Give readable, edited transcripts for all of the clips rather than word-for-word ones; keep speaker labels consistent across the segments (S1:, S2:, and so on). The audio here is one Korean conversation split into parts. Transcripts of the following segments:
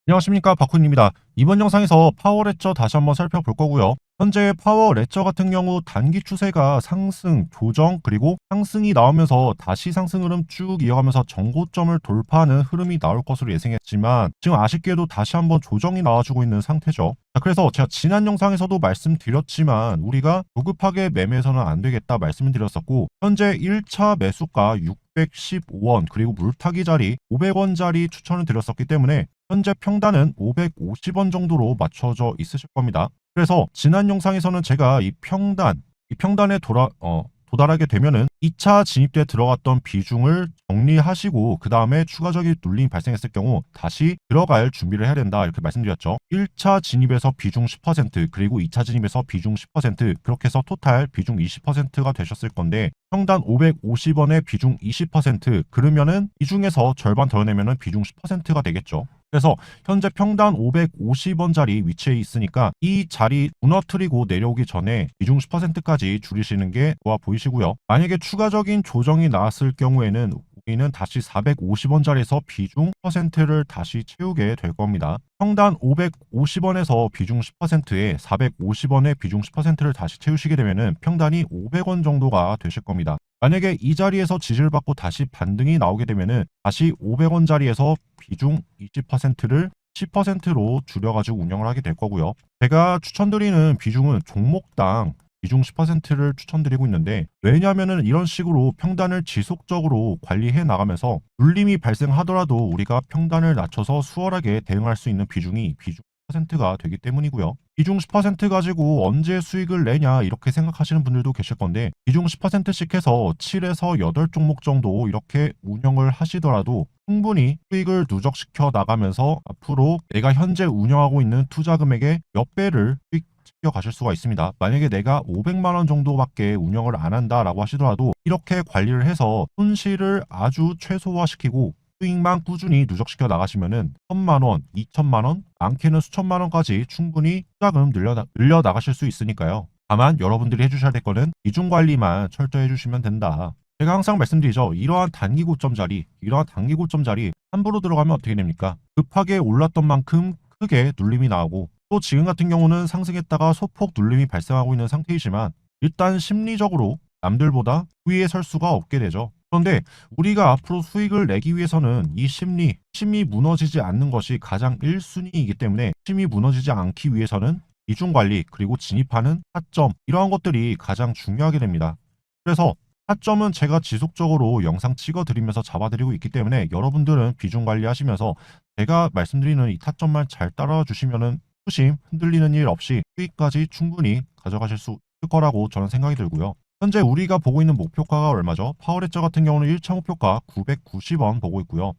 S1: 안녕하십니까, 박훈입니다. 이번 영상에서 파워 레저 다시 한번 살펴볼 거고요. 현재 파워 레저 같은 경우 단기 추세가 상승, 조정, 그리고 상승이 나오면서 다시 상승 흐름 쭉 이어가면서 정고점을 돌파하는 흐름이 나올 것으로 예상했지만 지금 아쉽게도 다시 한번 조정이 나와주고 있는 상태죠. 자, 그래서 제가 지난 영상에서도 말씀드렸지만 우리가 조급하게 매매해서는 안 되겠다 말씀을 드렸었고, 현재 1차 매수가 615원 그리고 물타기 자리 500원짜리 추천을 드렸었기 때문에 현재 평단은 550원 정도로 맞춰져 있으실 겁니다. 그래서 지난 영상에서는 제가 이 평단에 도달하게 되면은 2차 진입 때 들어갔던 비중을 정리하시고 그 다음에 추가적인 눌림이 발생했을 경우 다시 들어갈 준비를 해야 된다 이렇게 말씀드렸죠. 1차 진입에서 비중 10% 그리고 2차 진입에서 비중 10% 그렇게 해서 토탈 비중 20%가 되셨을 건데, 평단 550원에 비중 20% 그러면은 이 중에서 절반 더 내면은 비중 10%가 되겠죠. 그래서 현재 평단 550원짜리 위치에 있으니까 이 자리 무너뜨리고 내려오기 전에 비중 10%까지 줄이시는 게 좋아 보이시고요. 만약에 추가적인 조정이 나왔을 경우에는 우리는 다시 450원짜리에서 비중 10%를 다시 채우게 될 겁니다. 평단 550원에서 비중 10%에 450원의 비중 10%를 다시 채우시게 되면은 평단이 500원 정도가 되실 겁니다. 만약에 이 자리에서 지지를 받고 다시 반등이 나오게 되면은 다시 500원짜리에서 비중 20%를 10%로 줄여가지고 운영을 하게 될 거고요. 제가 추천드리는 비중은 종목당 비중 10%를 추천드리고 있는데, 왜냐하면은 이런 식으로 평단을 지속적으로 관리해 나가면서 눌림이 발생하더라도 우리가 평단을 낮춰서 수월하게 대응할 수 있는 비중 10%가 되기 때문이고요. 비중 10% 가지고 언제 수익을 내냐 이렇게 생각하시는 분들도 계실 건데, 비중 10%씩 해서 7에서 8종목 정도 이렇게 운영을 하시더라도 충분히 수익을 누적시켜 나가면서 앞으로 내가 현재 운영하고 있는 투자 금액의 몇 배를 수익 가실 수가 있습니다. 만약에 내가 500만 원 정도밖에 운영을 안 한다라고 하시더라도 이렇게 관리를 해서 손실을 아주 최소화시키고 수익만 꾸준히 누적시켜 나가시면은 1000만 원, 2000만 원, 많게는 수천만 원까지 충분히 투자금 늘려 나가실 수 있으니까요. 다만 여러분들이 해주셔야 될 거는 비중 관리만 철저히 해주시면 된다. 제가 항상 말씀드리죠. 이러한 단기 고점 자리 함부로 들어가면 어떻게 됩니까? 급하게 올랐던 만큼 크게 눌림이 나오고, 또 지금 같은 경우는 상승했다가 소폭 눌림이 발생하고 있는 상태이지만 일단 심리적으로 남들보다 위에 설 수가 없게 되죠. 그런데 우리가 앞으로 수익을 내기 위해서는 이 심이 무너지지 않는 것이 가장 1순위이기 때문에, 심이 무너지지 않기 위해서는 비중 관리 그리고 진입하는 타점 이러한 것들이 가장 중요하게 됩니다. 그래서 타점은 제가 지속적으로 영상 찍어드리면서 잡아드리고 있기 때문에 여러분들은 비중 관리하시면서 제가 말씀드리는 이 타점만 잘 따라와 주시면은 후심 흔들리는 일 없이 수익까지 충분히 가져가실 수 있을 거라고 저는 생각이 들고요. 현재 우리가 보고 있는 목표가가 얼마죠? 파워레저 같은 경우는 1차 목표가 990원 보고 있고요.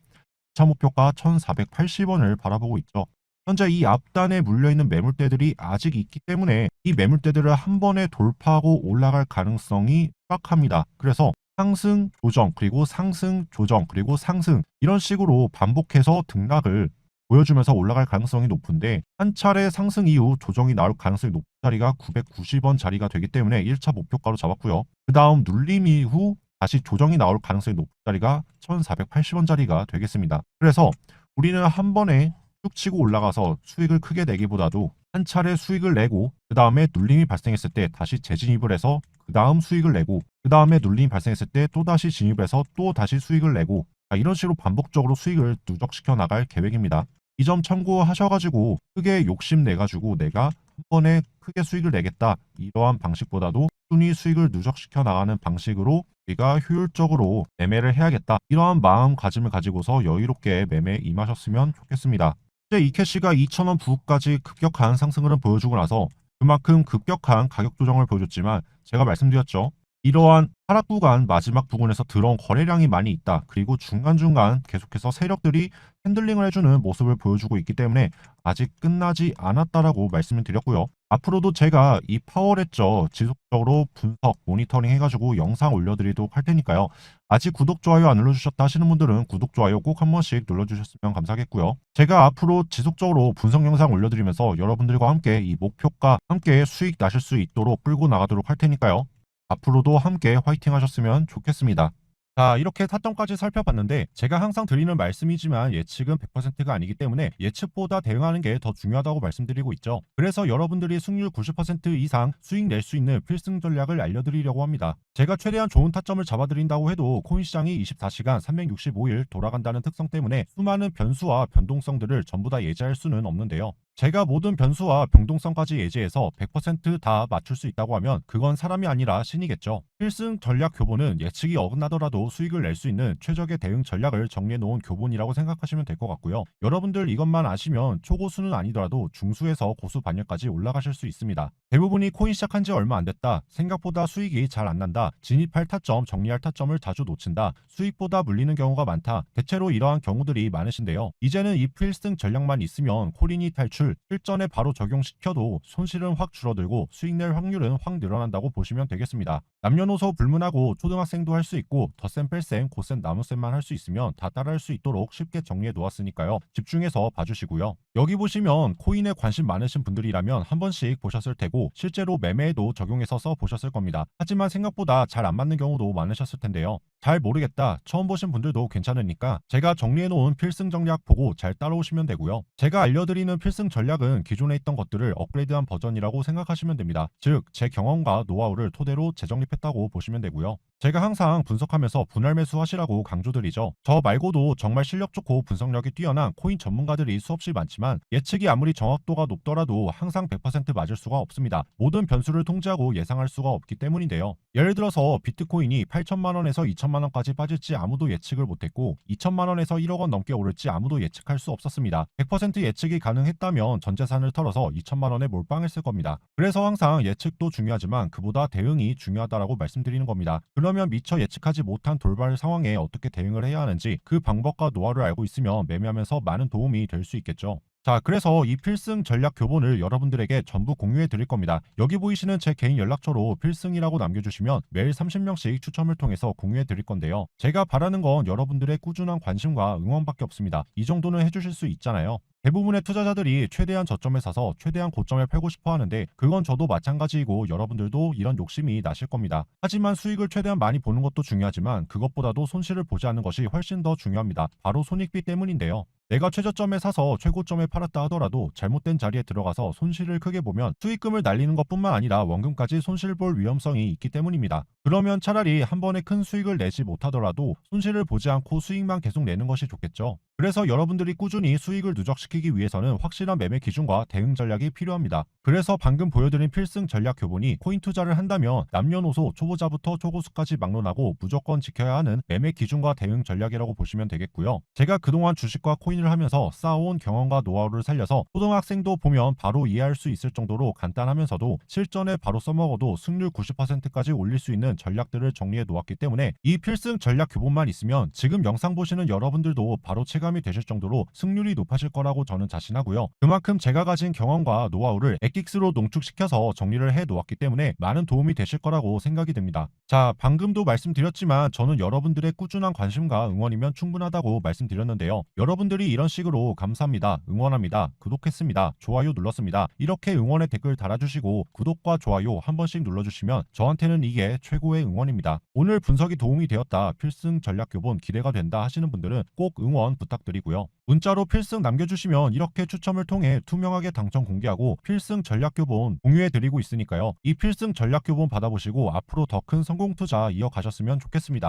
S1: 2차 목표가 1480원을 바라보고 있죠. 현재 이 앞단에 물려있는 매물대들이 아직 있기 때문에 이 매물대들을 한 번에 돌파하고 올라갈 가능성이 희박합니다. 그래서 상승, 조정, 그리고 상승, 조정, 그리고 상승 이런 식으로 반복해서 등락을 보여주면서 올라갈 가능성이 높은데, 한 차례 상승 이후 조정이 나올 가능성이 높은 자리가 990원 자리가 되기 때문에 1차 목표가로 잡았고요. 그 다음 눌림 이후 다시 조정이 나올 가능성이 높은 자리가 1480원 자리가 되겠습니다. 그래서 우리는 한 번에 쭉 치고 올라가서 수익을 크게 내기보다도 한 차례 수익을 내고 그 다음에 눌림이 발생했을 때 다시 재진입을 해서 그 다음 수익을 내고 그 다음에 눌림이 발생했을 때 또다시 진입해서 또 다시 수익을 내고, 이런 식으로 반복적으로 수익을 누적시켜 나갈 계획입니다. 이 점 참고하셔가지고 크게 욕심내가지고 내가 한 번에 크게 수익을 내겠다 이러한 방식보다도 꾸준히 수익을 누적시켜 나가는 방식으로 우리가 효율적으로 매매를 해야겠다 이러한 마음가짐을 가지고서 여유롭게 매매에 임하셨으면 좋겠습니다. 이제 이캐시가 2,000원 부근까지 급격한 상승을 보여주고 나서 그만큼 급격한 가격 조정을 보여줬지만, 제가 말씀드렸죠. 이러한 하락 구간 마지막 부분에서 들어온 거래량이 많이 있다. 그리고 중간중간 계속해서 세력들이 핸들링을 해주는 모습을 보여주고 있기 때문에 아직 끝나지 않았다라고 말씀을 드렸고요. 앞으로도 제가 이 파워레저 지속적으로 분석, 모니터링 해가지고 영상 올려드리도록 할 테니까요. 아직 구독, 좋아요 안 눌러주셨다 하시는 분들은 구독, 좋아요 꼭 한 번씩 눌러주셨으면 감사하겠고요. 제가 앞으로 지속적으로 분석 영상 올려드리면서 여러분들과 함께 이 목표가 함께 수익 나실 수 있도록 끌고 나가도록 할 테니까요. 앞으로도 함께 화이팅 하셨으면 좋겠습니다. 자, 이렇게 타점까지 살펴봤는데 제가 항상 드리는 말씀이지만 예측은 100%가 아니기 때문에 예측보다 대응하는 게 더 중요하다고 말씀드리고 있죠. 그래서 여러분들이 승률 90% 이상 수익 낼 수 있는 필승 전략을 알려드리려고 합니다. 제가 최대한 좋은 타점을 잡아드린다고 해도 코인 시장이 24시간 365일 돌아간다는 특성 때문에 수많은 변수와 변동성들을 전부 다 예지할 수는 없는데요. 제가 모든 변수와 변동성까지 예지해서 100%다 맞출 수 있다고 하면 그건 사람이 아니라 신이겠죠. 필승 전략 교본은 예측이 어긋나더라도 수익을 낼 수 있는 최적의 대응 전략을 정리해 놓은 교본이라고 생각하시면 될 것 같고요. 여러분들 이것만 아시면 초고수는 아니더라도 중수에서 고수 반열까지 올라가실 수 있습니다. 대부분이 코인 시작한 지 얼마 안 됐다, 생각보다 수익이 잘 안 난다, 진입할 타점, 정리할 타점을 자주 놓친다, 수익보다 물리는 경우가 많다, 대체로 이러한 경우들이 많으신데요. 이제는 이 필승 전략만 있으면 코린이 탈출, 실전에 바로 적용시켜도 손실은 확 줄어들고 수익 낼 확률은 확 늘어난다고 보시면 되겠습니다. 남녀노소 불문하고 초등학생도 할 수 있고 덧셈 뺄셈 곧셈 나눗셈만 할 수 있으면 다 따라할 수 있도록 쉽게 정리해 놓았으니까요. 집중해서 봐주시고요. 여기 보시면 코인에 관심 많으신 분들이라면 한 번씩 보셨을 테고 실제로 매매에도 적용해서 써 보셨을 겁니다. 하지만 생각보다 잘 안 맞는 경우도 많으셨을 텐데요. 잘 모르겠다, 처음 보신 분들도 괜찮으니까 제가 정리해 놓은 필승 전략 보고 잘 따라오시면 되고요. 제가 알려드리는 필승 전략은 기존에 있던 것들을 업그레이드한 버전이라고 생각하시면 됩니다. 즉, 제 경험과 노하우를 토대로 재정립했다고 보시면 되고요. 제가 항상 분석하면서 분할 매수 하시라고 강조드리죠. 저 말고도 정말 실력 좋고 분석력이 뛰어난 코인 전문가들이 수없이 많지만 예측이 아무리 정확도가 높더라도 항상 100% 맞을 수가 없습니다. 모든 변수를 통제하고 예상할 수가 없기 때문인데요. 예를 들어서 비트코인이 8천만 원에서 2천만 원까지 빠질지 아무도 예측을 못했고 2천만 원에서 1억 원 넘게 오를지 아무도 예측할 수 없었습니다. 100% 예측이 가능했다면 전 재산을 털어서 2천만 원에 몰빵했을 겁니다. 그래서 항상 예측도 중요하지만 그보다 대응이 중요하다라고 말씀드리는 겁니다. 그러면 미처 예측하지 못한 돌발 상황에 어떻게 대응을 해야 하는지 그 방법과 노하우를 알고 있으면 매매하면서 많은 도움이 될 수 있겠죠. 자, 그래서 이 필승 전략 교본을 여러분들에게 전부 공유해 드릴 겁니다. 여기 보이시는 제 개인 연락처로 필승이라고 남겨주시면 매일 30명씩 추첨을 통해서 공유해 드릴 건데요. 제가 바라는 건 여러분들의 꾸준한 관심과 응원밖에 없습니다. 이 정도는 해주실 수 있잖아요. 대부분의 투자자들이 최대한 저점에 사서 최대한 고점에 팔고 싶어 하는데 그건 저도 마찬가지이고 여러분들도 이런 욕심이 나실 겁니다. 하지만 수익을 최대한 많이 보는 것도 중요하지만 그것보다도 손실을 보지 않는 것이 훨씬 더 중요합니다. 바로 손익비 때문인데요. 내가 최저점에 사서 최고점에 팔았다 하더라도 잘못된 자리에 들어가서 손실을 크게 보면 수익금을 날리는 것뿐만 아니라 원금까지 손실 볼 위험성이 있기 때문입니다. 그러면 차라리 한 번에 큰 수익을 내지 못하더라도 손실을 보지 않고 수익만 계속 내는 것이 좋겠죠. 그래서 여러분들이 꾸준히 수익을 누적시키기 위해서는 확실한 매매 기준과 대응 전략이 필요합니다. 그래서 방금 보여드린 필승 전략 교본이 코인 투자를 한다면 남녀노소 초보자부터 초고수까지 막론하고 무조건 지켜야 하는 매매 기준과 대응 전략이라고 보시면 되겠고요. 제가 그동안 주식과 코인을 하면서 쌓아온 경험과 노하우를 살려서 초등학생도 보면 바로 이해할 수 있을 정도로 간단하면서도 실전에 바로 써먹어도 승률 90%까지 올릴 수 있는 전략들을 정리해 놓았기 때문에 이 필승 전략 교본만 있으면 지금 영상 보시는 여러분들도 바로 체감이 되실 정도로 승률이 높아질 거라고 저는 자신하고요. 그만큼 제가 가진 경험과 노하우를 엑기스로 농축시켜서 정리를 해 놓았기 때문에 많은 도움이 되실 거라고 생각이 됩니다. 자, 방금도 말씀드렸지만 저는 여러분들의 꾸준한 관심과 응원이면 충분하다고 말씀드렸는데요. 여러분들이 이런 식으로 감사합니다, 응원합니다, 구독했습니다, 좋아요 눌렀습니다, 이렇게 응원의 댓글 달아주시고 구독과 좋아요 한 번씩 눌러주시면 저한테는 이게 최고의 응원입니다. 오늘 분석이 도움이 되었다, 필승 전략 교본 기대가 된다 하시는 분들은 꼭 응원 부탁드리고요. 문자로 필승 남겨주시면 이렇게 추첨을 통해 투명하게 당첨 공개하고 필승 전략 교본 공유해드리고 있으니까요. 이 필승 전략 교본 받아보시고 앞으로 더 큰 성공 투자 이어가셨으면 좋겠습니다.